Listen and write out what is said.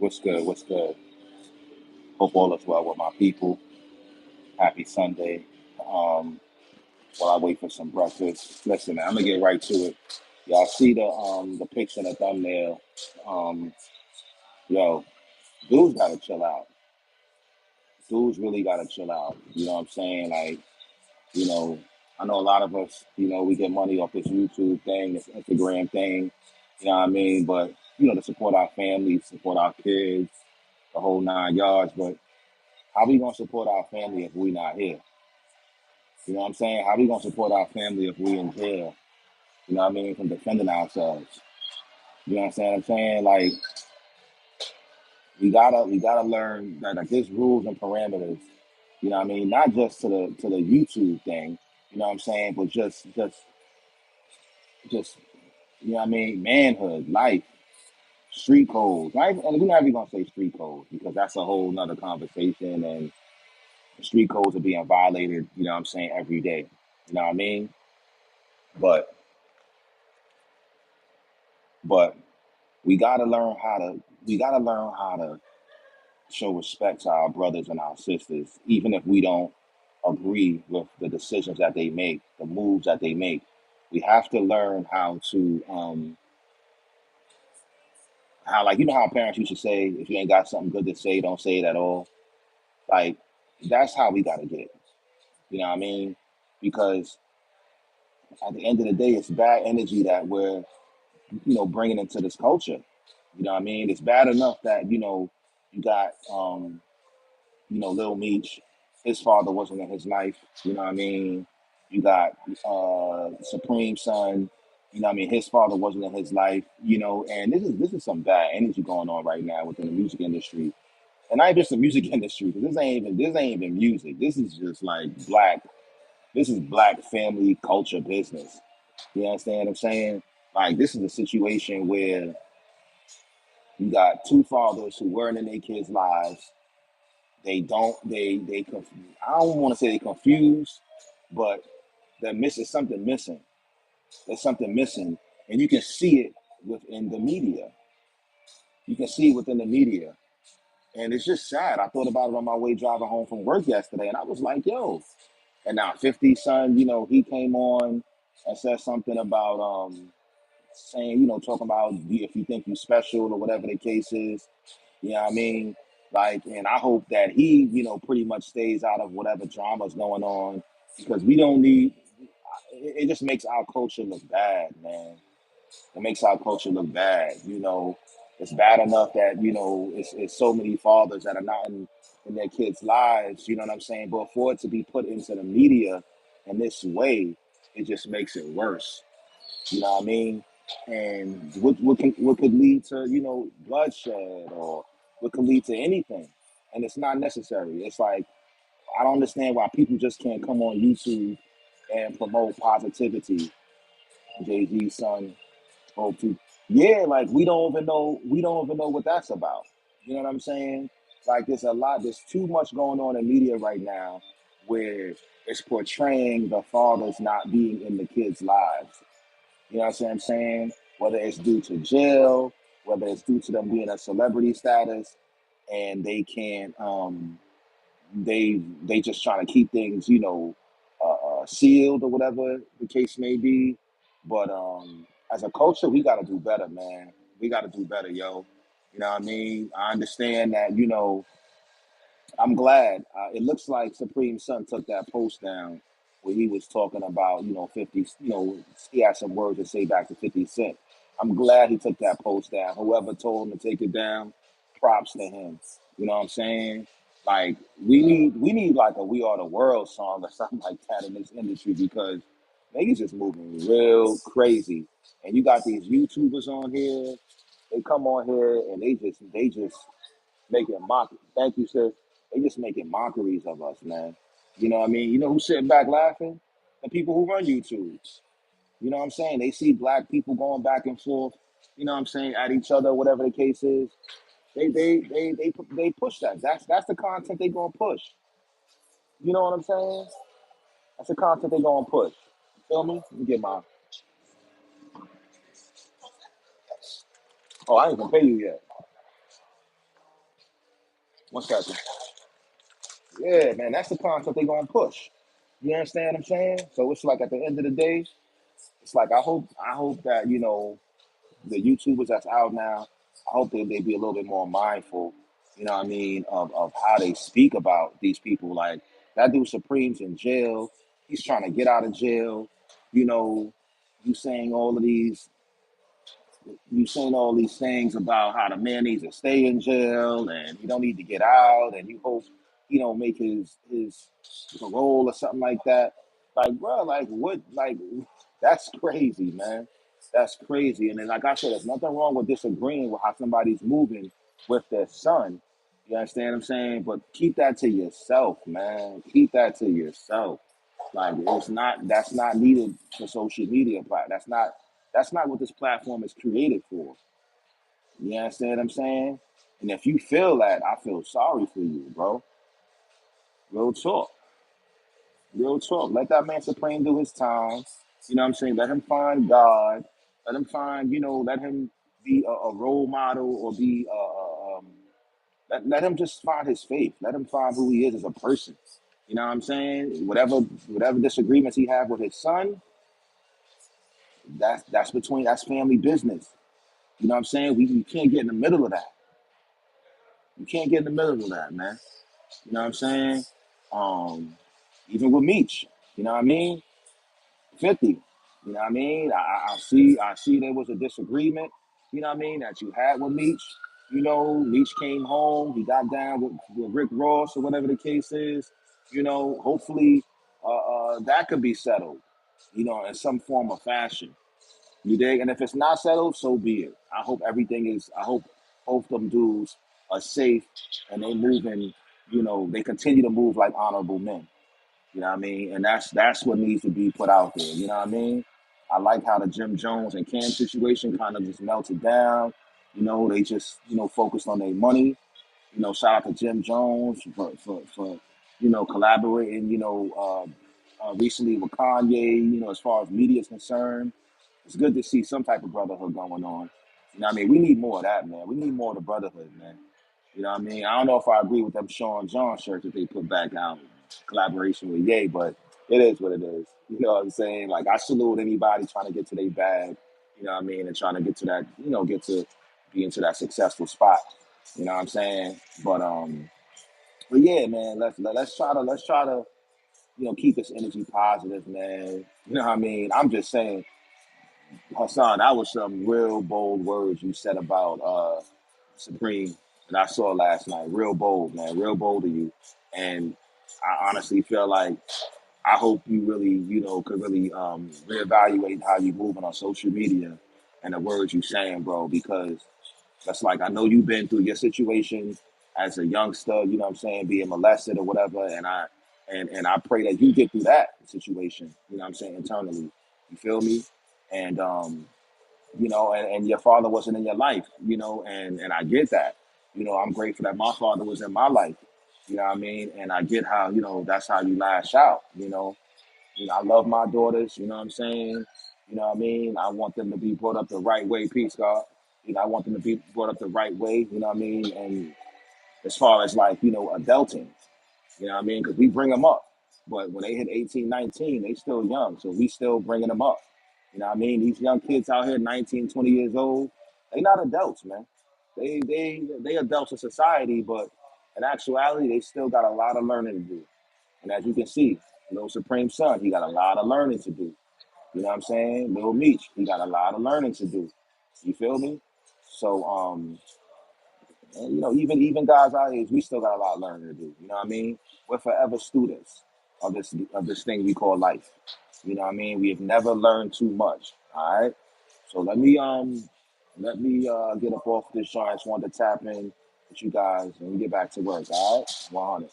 What's good? What's good? Hope all is well with my people. Happy Sunday. Um, while I wait for some breakfast. Listen, man, I'm gonna get right to it. Y'all see the picture in the thumbnail. Um, yo, dudes gotta chill out. Dudes really gotta chill out. You know what I'm saying? Like, you know, I know a lot of us, we get money off this YouTube thing, this Instagram thing, you know what I mean? But, to support our families, support our kids, the whole 9 yards. But how we gonna support our family if we not here? You know what I'm saying? How we gonna support our family if we in jail? You know what I mean? From defending ourselves. You know what I'm saying? Like we gotta learn that like there's rules and parameters. You know what I mean? Not just to the YouTube thing. You know what I'm saying? But just you know what I mean? Manhood, life, street codes. Right? And we're not even gonna say street codes because that's a whole nother conversation. And street codes are being violated. You know what I'm saying? Every day. You know what I mean? But but we gotta learn how to show respect to our brothers and our sisters, even if we don't agree with the decisions that they make, the moves that they make. We have to learn how like how parents used to say, if you ain't got something good to say, don't say it at all. Like that's how we gotta get. You know what I mean? Because at the end of the day, it's bad energy that we're bringing into this culture. You know what I mean? It's bad enough that you got Lil Meech, his father wasn't in his life. You know what I mean? You got Supreme Son. You know what I mean? His father wasn't in his life. And this is some bad energy going on right now within the music industry, and not just the music industry. 'Cause this ain't even music. This is just like black. This is black family culture business. You understand what I'm saying? Like this is a situation where you got two fathers who weren't in their kids' lives. They don't. I don't want to say they confused, but they're missing something missing. There's something missing, and you can see it within the media. You can see it within the media, and it's just sad. I thought about it on my way driving home from work yesterday, and I was like, "Yo." And now 50 son, he came on and said something about saying, talking about if you think you special or whatever the case is. You know what I mean? Like, and I hope that he, pretty much stays out of whatever drama's going on because we don't need. It just makes our culture look bad, man. It makes our culture look bad. It's bad enough that it's so many fathers that are not in their kids' lives. You know what I'm saying? But for it to be put into the media in this way, it just makes it worse. You know what I mean? And what could lead to bloodshed or what could lead to anything, and it's not necessary. It's like I don't understand why people just can't come on YouTube and promote positivity. Jay Z's son spoke to, yeah, like we don't even know what that's about. You know what I'm saying? Like there's too much going on in media right now where it's portraying the fathers not being in the kids' lives. You know what I'm saying? Whether it's due to jail, whether it's due to them being a celebrity status, and they can't, they just trying to keep things, sealed or whatever the case may be. But as a culture, we got to do better, man. We got to do better, yo. You know what I mean? I understand that, I'm glad. It looks like Supreme Son took that post down where he was talking about, 50, he had some words to say back to 50 Cent. I'm glad he took that post down. Whoever told him to take it down, props to him. You know what I'm saying? Like we need like a We Are the World song or something like that in this industry because niggas just moving real crazy. And you got these YouTubers on here, they come on here and they just making mock. Thank you, sir. They just making mockeries of us, man. You know what I mean? You know who's sitting back laughing? The people who run YouTube. You know what I'm saying? They see black people going back and forth. You know what I'm saying at each other, whatever the case is. They push that. That's the content they gonna push. You know what I'm saying? That's the content they gonna push. Feel me? Let me get my. Oh, I ain't gonna pay you yet. One second. Yeah, man, that's the concept they gonna push. You understand what I'm saying? So it's like at the end of the day, it's like I hope that the YouTubers that's out now, I hope they be a little bit more mindful. You know what I mean of how they speak about these people. Like that dude Supreme's in jail. He's trying to get out of jail. You know, you saying all of these you saying all these things about how the man needs to stay in jail and he don't need to get out and you hope he don't make his parole or something like that. Like, bro, like what like that's crazy, man. That's crazy. And then like I said, there's nothing wrong with disagreeing with how somebody's moving with their son. You understand what I'm saying? But keep that to yourself, man. Keep that to yourself. Like it's not that's not needed for social media. That's not what this platform is created for. You understand what I'm saying? And if you feel that, I feel sorry for you, bro. Real talk. Real talk. Let that man Supreme do his time. You know what I'm saying? Let him find God. Let him find, let him be a role model or be, let him just find his faith. Let him find who he is as a person. You know what I'm saying? Whatever disagreements he have with his son, that's family business. You know what I'm saying? We can't get in the middle of that. You can't get in the middle of that, man. You know what I'm saying? Um, Even with Meech, you know what I mean? 50. You know what I mean? I see there was a disagreement, you know what I mean, that you had with Meech. Meech came home, he got down with Rick Ross or whatever the case is. Hopefully that could be settled, in some form or fashion. You dig? And if it's not settled, so be it. I hope both them dudes are safe and they moving, they continue to move like honorable men. You know what I mean? And that's what needs to be put out there. You know what I mean? I like how the Jim Jones and Cam situation kind of just melted down. They just, focused on their money. Shout out to Jim Jones for collaborating, recently with Kanye, as far as media is concerned. It's good to see some type of brotherhood going on. You know what I mean? We need more of that, man. We need more of the brotherhood, man. You know what I mean? I don't know if I agree with them Sean John shirts that they put back out in collaboration with Ye, but it is what it is. You know what I'm saying? Like I salute anybody trying to get to their bag, you know what I mean, and trying to get to that, get to be into that successful spot. You know what I'm saying? But yeah, man, let's try to keep this energy positive, man. You know what I mean? I'm just saying, Hassan, that was some real bold words you said about Supreme that I saw last night. Real bold, man. Real bold of you. And I honestly feel like I hope you really, could really reevaluate how you moving on social media and the words you saying, bro, because that's like I know you've been through your situation as a youngster, you know what I'm saying, being molested or whatever, and I pray that you get through that situation, you know what I'm saying, internally. You feel me? And and your father wasn't in your life, and I get that. I'm grateful that my father was in my life. You know what I mean? And I get how, that's how you lash out, I love my daughters, you know what I'm saying? You know what I mean? I want them to be brought up the right way, peace, God. I want them to be brought up the right way, you know what I mean? And as far as like, adulting, you know what I mean? Because we bring them up. But when they hit 18, 19, they still young. So we still bringing them up. You know what I mean? These young kids out here, 19, 20 years old, they not adults, man. They adults in society, but in actuality, they still got a lot of learning to do. And as you can see, Lil Supreme Son, he got a lot of learning to do. You know what I'm saying? Lil Meech, he got a lot of learning to do. You feel me? So, and, even guys our age, we still got a lot of learning to do. You know what I mean? We're forever students of this thing we call life. You know what I mean? We have never learned too much. All right. So let me get up off this joint. I just wanted to tap in with you guys and we get back to work. All right, 100.